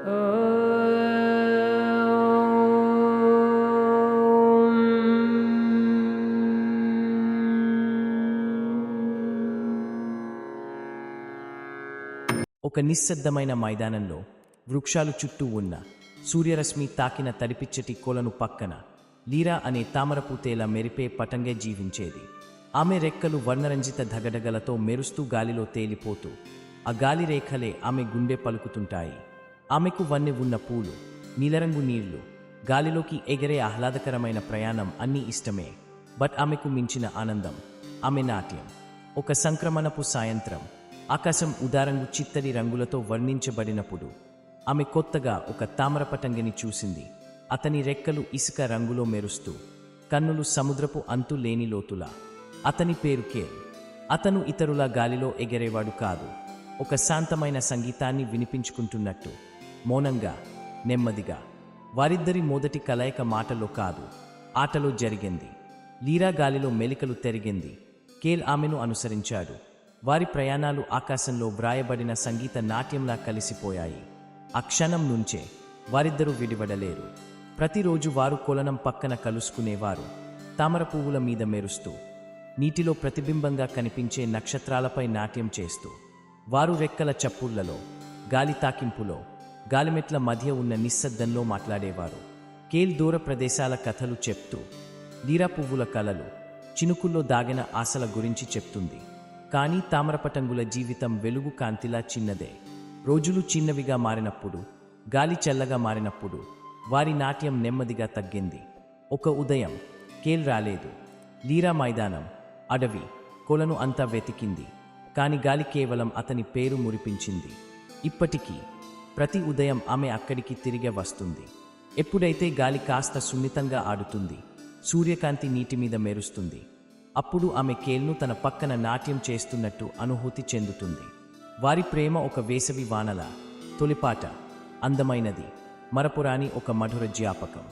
ఒక నిశ్శబ్దమైన మైదానంలో వృక్షాలు చుట్టూ ఉన్న సూర్యరశ్మి తాకిన తడిపిచ్చటి కొలను పక్కన లీరా అనే తామరపూతేలా మెరిపే పటంగే జీవించేది. ఆమె రెక్కలు వర్ణరంజిత ధగడగలతో మెరుస్తూ గాలిలో తేలిపోతూ ఆ గాలి రేఖలే ఆమె గుండె పలుకుతుంటాయి. ఆమెకు వన్నె ఉన్న పూలు, నీలరంగు నీళ్లు, గాలిలోకి ఎగరే ఆహ్లాదకరమైన ప్రయాణం అన్నీ ఇష్టమే. బట్ ఆమెకు మించిన ఆనందం ఆమె నాట్యం. ఒక సంక్రమణపు సాయంత్రం ఆకాశం ఉదారంగు చిత్తడి రంగులతో వర్ణించబడినప్పుడు ఆమె కొత్తగా ఒక తామరపటంగిని చూసింది. అతని రెక్కలు ఇసుక రంగులో మెరుస్తూ, కన్నులు సముద్రపు అంతు లేని లోతులా. అతని పేరు కేల్. అతను ఇతరుల గాలిలో ఎగరేవాడు కాదు. ఒక శాంతమైన సంగీతాన్ని వినిపించుకుంటున్నట్టు, మౌనంగా, నెమ్మదిగా. వారిద్దరి మొదటి కలయిక మాటలో కాదు, ఆటలో జరిగింది. లీరా గాలిలో మెలికలు తెరిగింది. కేల్ ఆమెను అనుసరించాడు. వారి ప్రయాణాలు ఆకాశంలో వ్రాయబడిన సంగీత నాట్యంలా కలిసిపోయాయి. ఆ క్షణం నుంచే వారిద్దరూ విడివడలేరు. ప్రతిరోజు వారు కొలనం పక్కన కలుసుకునేవారు, తామర పువ్వుల మీద మెరుస్తూ, నీటిలో ప్రతిబింబంగా కనిపించే నక్షత్రాలపై నాట్యం చేస్తూ. వారు రెక్కల చప్పుళ్లలో, గాలి తాకింపులో, గాలిమెట్ల మధ్య ఉన్న నిశ్శబ్దంలో మాట్లాడేవారు. కేల్ దూర ప్రదేశాల కథలు చెప్తూ, లీరా పువ్వుల కలలు, చినుకుల్లో దాగిన ఆశల గురించి చెప్తుంది. కానీ తామరపటంగుల జీవితం వెలుగు కాంతిలా చిన్నదే. రోజులు చిన్నవిగా మారినప్పుడు, గాలి చల్లగా మారినప్పుడు వారి నాట్యం నెమ్మదిగా తగ్గింది. ఒక ఉదయం కేల్ రాలేదు. లీరా మైదానం, అడవి, కొలను అంతా వెతికింది. కాని గాలి కేవలం అతని పేరు మురిపించింది. ఇప్పటికీ ప్రతి ఉదయం ఆమె అక్కడికి తిరిగే వస్తుంది. ఎప్పుడైతే గాలి కాస్త సున్నితంగా ఆడుతుంది, సూర్యకాంతి నీటి మీద మెరుస్తుంది, అప్పుడు ఆమె కేల్ను తన పక్కన నాట్యం చేస్తున్నట్టు అనుభూతి చెందుతుంది. వారి ప్రేమ ఒక వేసవి వానల తొలిపాట, అందమైనది, మరపురాని ఒక మధుర జ్ఞాపకం.